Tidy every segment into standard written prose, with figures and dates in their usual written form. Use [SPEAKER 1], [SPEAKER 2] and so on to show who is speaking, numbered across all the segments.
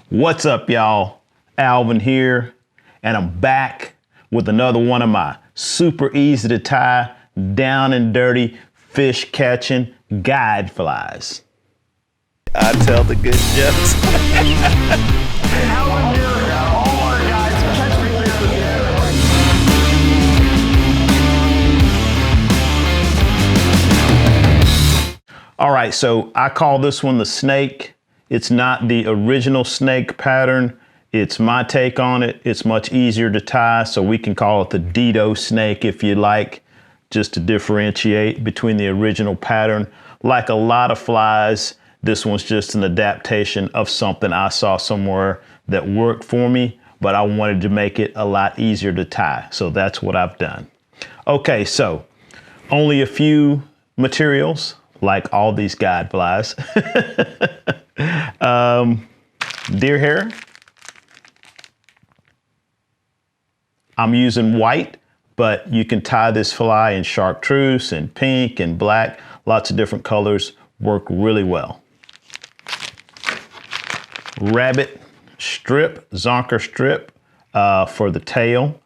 [SPEAKER 1] What's up, y'all? Alvin here, and I'm back with another one of my super easy to tie, down and dirty fish catching guide flies. I tell the good jokes.
[SPEAKER 2] Alvin here, all our guides catch fish with you.
[SPEAKER 1] All right, so I call this one the snake. It's not the original snake pattern. It's my take on it. It's much easier to tie, so we can call it the Dedeaux snake if you like, just to differentiate between the original pattern. Like a lot of flies, this one's just an adaptation of something I saw somewhere that worked for me, but I wanted to make it a lot easier to tie, so that's what I've done. Okay, so only a few materials, like all these guide flies. Deer hair. I'm using white, but you can tie this fly in chartreuse and pink and black. Lots of different colors work really well. Rabbit strip, zonker strip for the tail.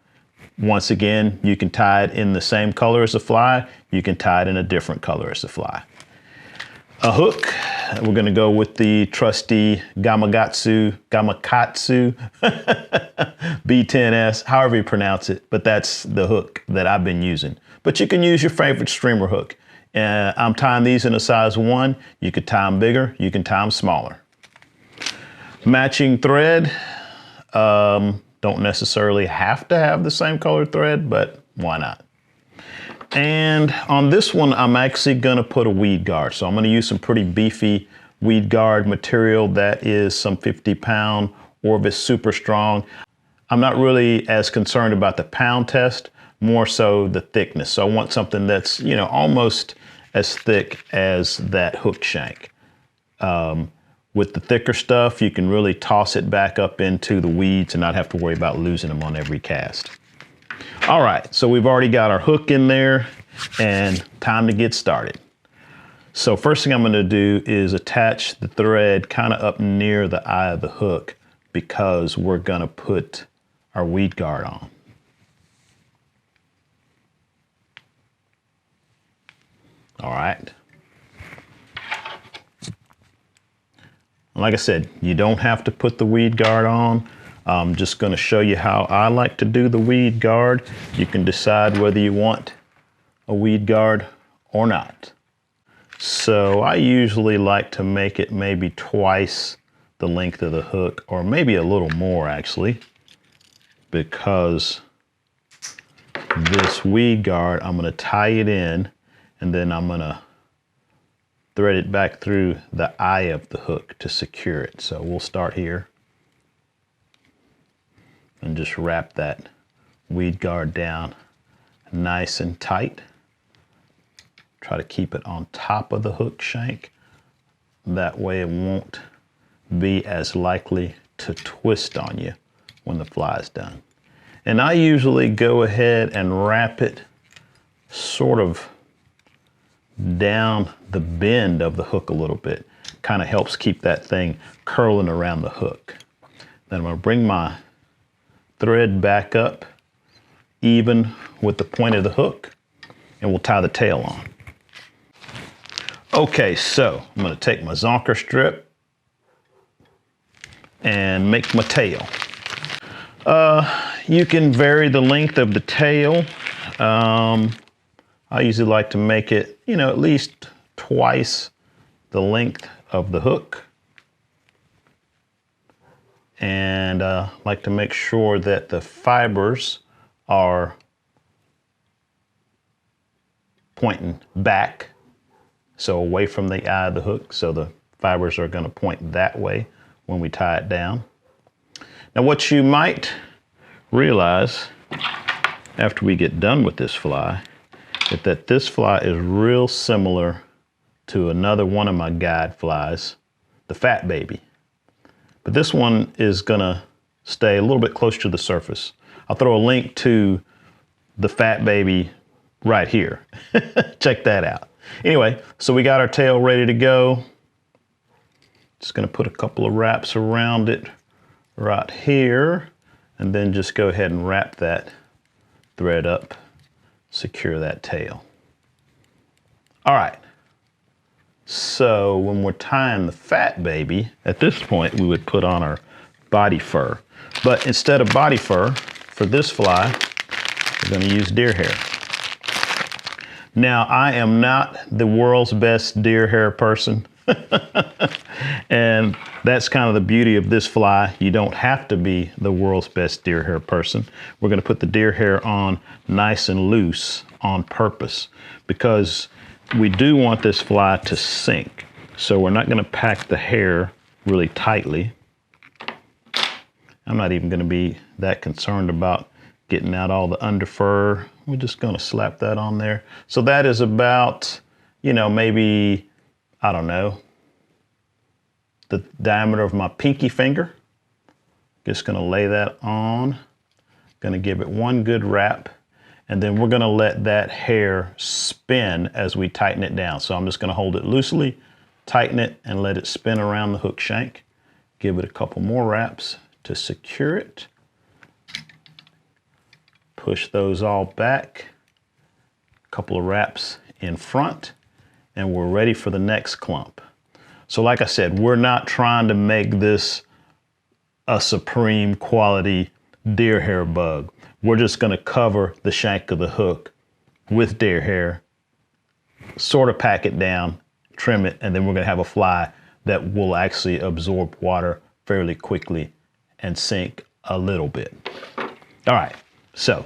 [SPEAKER 1] Once again, you can tie it in the same color as the fly. You can tie it in a different color as the fly. A hook, we're gonna go with the trusty Gamakatsu B10S, however you pronounce it, but that's the hook that I've been using. But you can use your favorite streamer hook. I'm tying these in a size 1. You could tie them bigger, you can tie them smaller. Matching thread, don't necessarily have to have the same color thread, but why not? And on this one, I'm actually gonna put a weed guard. So I'm gonna use some pretty beefy weed guard material that is some 50-pound, or if it's super strong. I'm not really as concerned about the pound test, more so the thickness. So I want something that's, you know, almost as thick as that hook shank. With the thicker stuff, you can really toss it back up into the weeds and not have to worry about losing them on every cast. All right, so we've already got our hook in there and time to get started. So first thing I'm gonna do is attach the thread kind of up near the eye of the hook because we're gonna put our weed guard on. All right. Like I said, you don't have to put the weed guard on. I'm just gonna show you how I like to do the weed guard. You can decide whether you want a weed guard or not. So I usually like to make it maybe twice the length of the hook, or maybe a little more actually, because this weed guard, I'm gonna tie it in and then I'm gonna thread it back through the eye of the hook to secure it. So we'll start here and just wrap that weed guard down nice and tight. Try to keep it on top of the hook shank. That way it won't be as likely to twist on you when the fly is done. And I usually go ahead and wrap it sort of down the bend of the hook a little bit. Kind of helps keep that thing curling around the hook. Then I'm gonna bring my thread back up even with the point of the hook, and we'll tie the tail on. Okay, so I'm gonna take my zonker strip and make my tail. You can vary the length of the tail. I usually like to make it, you know, at least twice the length of the hook. And like to make sure that the fibers are pointing back, so away from the eye of the hook, so the fibers are gonna point that way when we tie it down. Now what you might realize after we get done with this fly is that this fly is real similar to another one of my guide flies, the fat baby. But this one is gonna stay a little bit closer to the surface. I'll throw a link to the fat baby right here. Check that out. Anyway, so we got our tail ready to go. Just gonna put a couple of wraps around it right here, and then just go ahead and wrap that thread up, secure that tail. All right, so when we're tying the fat baby, at this point we would put on our body fur. But instead of body fur, for this fly, we're gonna use deer hair. Now, I am not the world's best deer hair person. And that's kind of the beauty of this fly. You don't have to be the world's best deer hair person. We're gonna put the deer hair on nice and loose on purpose because we do want this fly to sink. So we're not gonna pack the hair really tightly. I'm not even gonna be that concerned about getting out all the under fur. We're just gonna slap that on there. So that is about, you know, maybe, I don't know, the diameter of my pinky finger. Just gonna lay that on. Gonna give it one good wrap. And then we're gonna let that hair spin as we tighten it down. So I'm just gonna hold it loosely, tighten it, and let it spin around the hook shank. Give it a couple more wraps to secure it. Push those all back. A couple of wraps in front, and we're ready for the next clump. So like I said, we're not trying to make this a supreme quality deer hair bug. We're just gonna cover the shank of the hook with deer hair, sort of pack it down, trim it, and then we're gonna have a fly that will actually absorb water fairly quickly and sink a little bit. All right, so,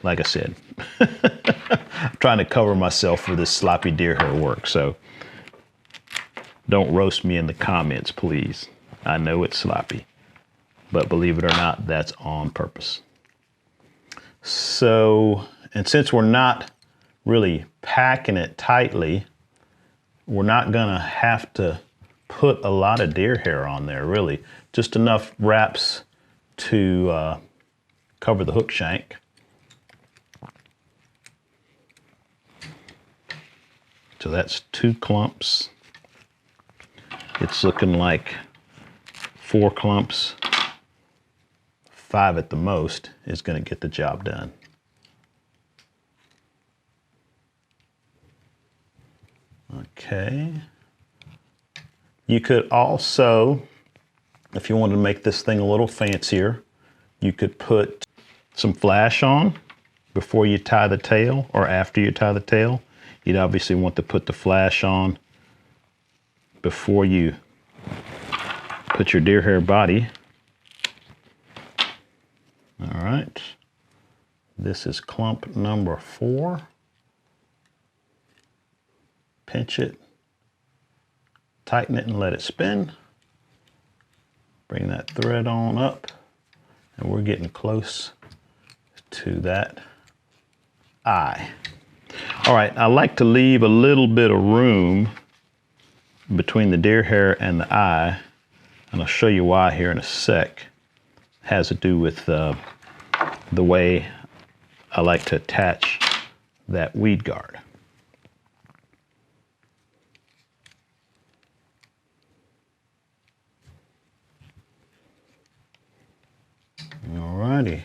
[SPEAKER 1] like I said, I'm trying to cover myself for this sloppy deer hair work, so don't roast me in the comments, please. I know it's sloppy, but believe it or not, that's on purpose. So, and since we're not really packing it tightly, we're not gonna have to put a lot of deer hair on there, really. Just enough wraps to cover the hook shank. So that's 2 clumps. It's looking like 4 clumps. 5 at the most is gonna get the job done. Okay. You could also, if you wanted to make this thing a little fancier, you could put some flash on before you tie the tail or after you tie the tail. You'd obviously want to put the flash on before you put your deer hair body. All right, this is clump number 4. Pinch it, tighten it and let it spin. Bring that thread on up, and we're getting close to that eye. All right, I like to leave a little bit of room between the deer hair and the eye, and I'll show you why here in a sec. It has to do with the way I like to attach that weed guard. Alrighty.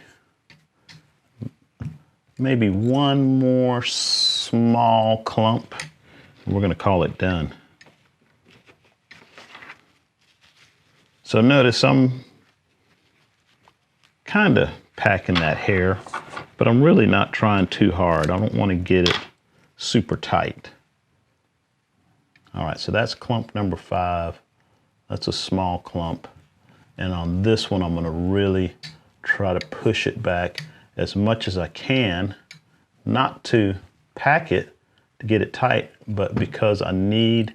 [SPEAKER 1] Maybe one more small clump. We're gonna call it done. So notice I'm kind of packing that hair, but I'm really not trying too hard. I don't want to get it super tight. All right, so that's clump number 5. That's a small clump. And on this one, I'm gonna really try to push it back as much as I can, not to pack it to get it tight, but because I need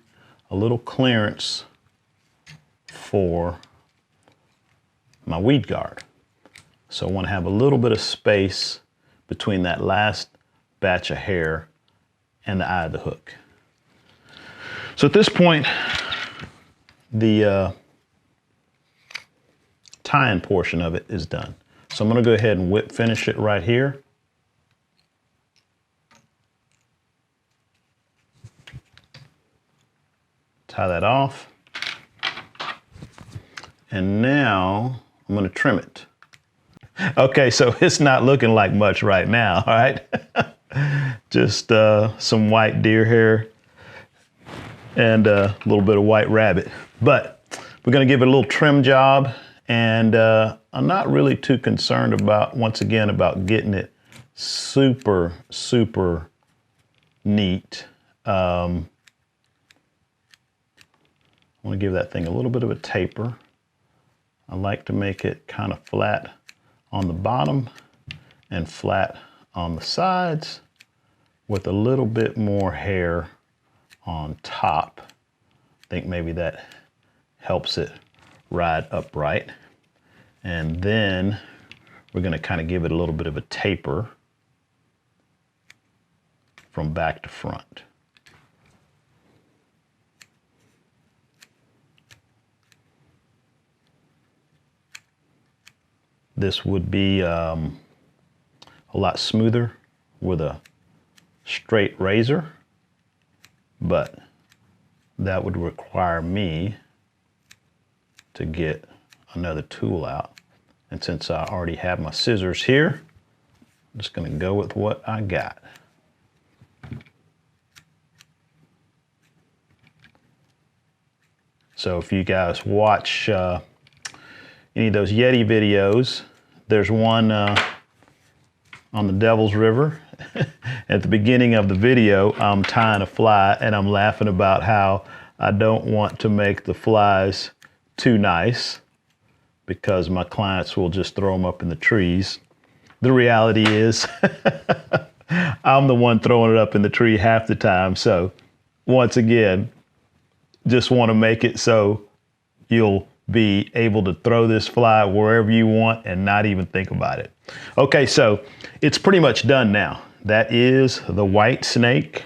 [SPEAKER 1] a little clearance for my weed guard. So I want to have a little bit of space between that last batch of hair and the eye of the hook. So at this point, the tying portion of it is done. So I'm going to go ahead and whip finish it right here. Tie that off. And now I'm gonna trim it. Okay, so it's not looking like much right now, all right? Just some white deer hair and a little bit of white rabbit. But we're gonna give it a little trim job, and I'm not really too concerned about, once again, about getting it super, super neat. I wanna give that thing a little bit of a taper. I like to make it kind of flat on the bottom and flat on the sides with a little bit more hair on top. I think maybe that helps it ride upright. And then we're gonna kind of give it a little bit of a taper from back to front. This would be a lot smoother with a straight razor, but that would require me to get another tool out. And since I already have my scissors here, I'm just gonna go with what I got. So if you guys watch any of those Yeti videos, there's one on the Devil's River. At the beginning of the video, I'm tying a fly and I'm laughing about how I don't want to make the flies too nice because my clients will just throw them up in the trees. The reality is I'm the one throwing it up in the tree half the time. So once again, just want to make it so you'll be able to throw this fly wherever you want and not even think about it. Okay, so it's pretty much done now. That is the white snake,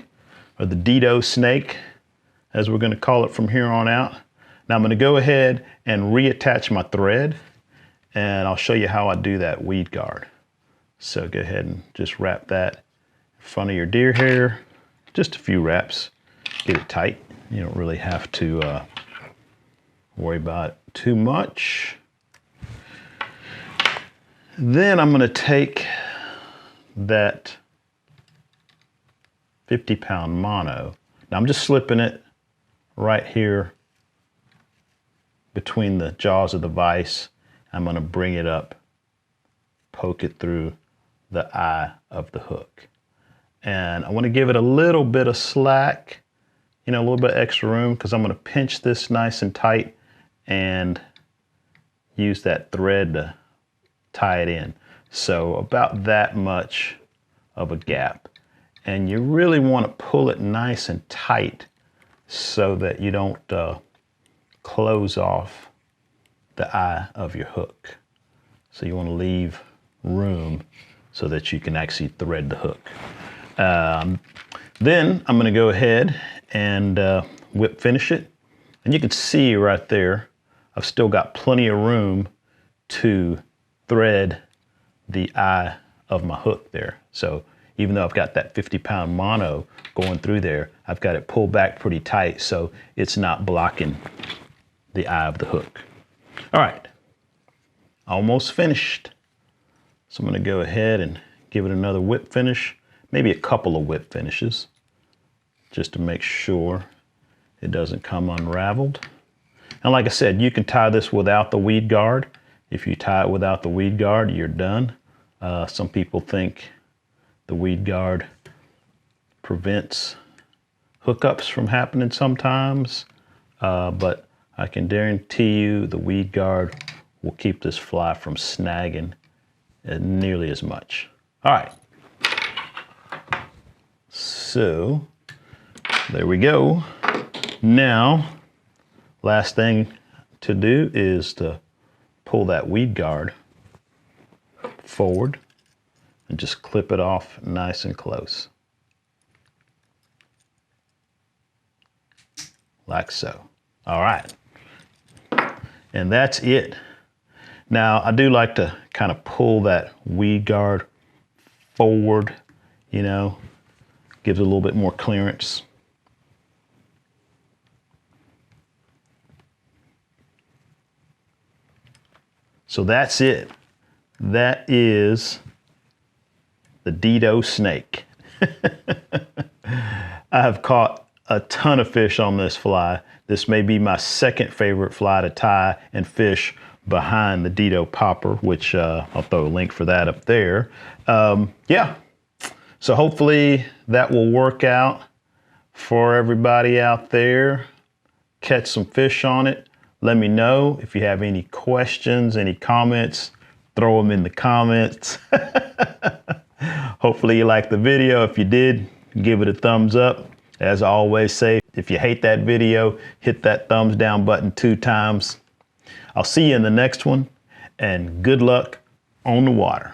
[SPEAKER 1] or the Dedeaux snake, as we're gonna call it from here on out. Now I'm gonna go ahead and reattach my thread, and I'll show you how I do that weed guard. So go ahead and just wrap that in front of your deer hair. Just a few wraps, get it tight. You don't really have to worry about it too much. Then I'm gonna take that 50-pound mono. Now I'm just slipping it right here between the jaws of the vise. I'm gonna bring it up, poke it through the eye of the hook. And I wanna give it a little bit of slack, a little bit extra room, because I'm gonna pinch this nice and tight and use that thread to tie it in. So about that much of a gap. And you really want to pull it nice and tight so that you don't close off the eye of your hook. So you want to leave room so that you can actually thread the hook. Then I'm going to go ahead and whip finish it. And you can see right there, I've still got plenty of room to thread the eye of my hook there. So even though I've got that 50-pound mono going through there, I've got it pulled back pretty tight so it's not blocking the eye of the hook. All right, almost finished. So I'm gonna go ahead and give it another whip finish, maybe a couple of whip finishes, just to make sure it doesn't come unraveled. And like I said, you can tie this without the weed guard. If you tie it without the weed guard, you're done. Some people think the weed guard prevents hookups from happening sometimes, but I can guarantee you the weed guard will keep this fly from snagging nearly as much. All right. So there we go. Now, last thing to do is to pull that weed guard forward and just clip it off nice and close. Like so. All right. And that's it. Now, I do like to kind of pull that weed guard forward, gives it a little bit more clearance. So that's it. That is the Dedeaux snake. I have caught a ton of fish on this fly. This may be my second favorite fly to tie and fish behind the Dedeaux popper, which I'll throw a link for that up there. Yeah, so hopefully that will work out for everybody out there. Catch some fish on it. Let me know if you have any questions, any comments, throw them in the comments. Hopefully you liked the video. If you did, give it a thumbs up. As I always say, if you hate that video, hit that thumbs down button 2 times. I'll see you in the next one, and good luck on the water.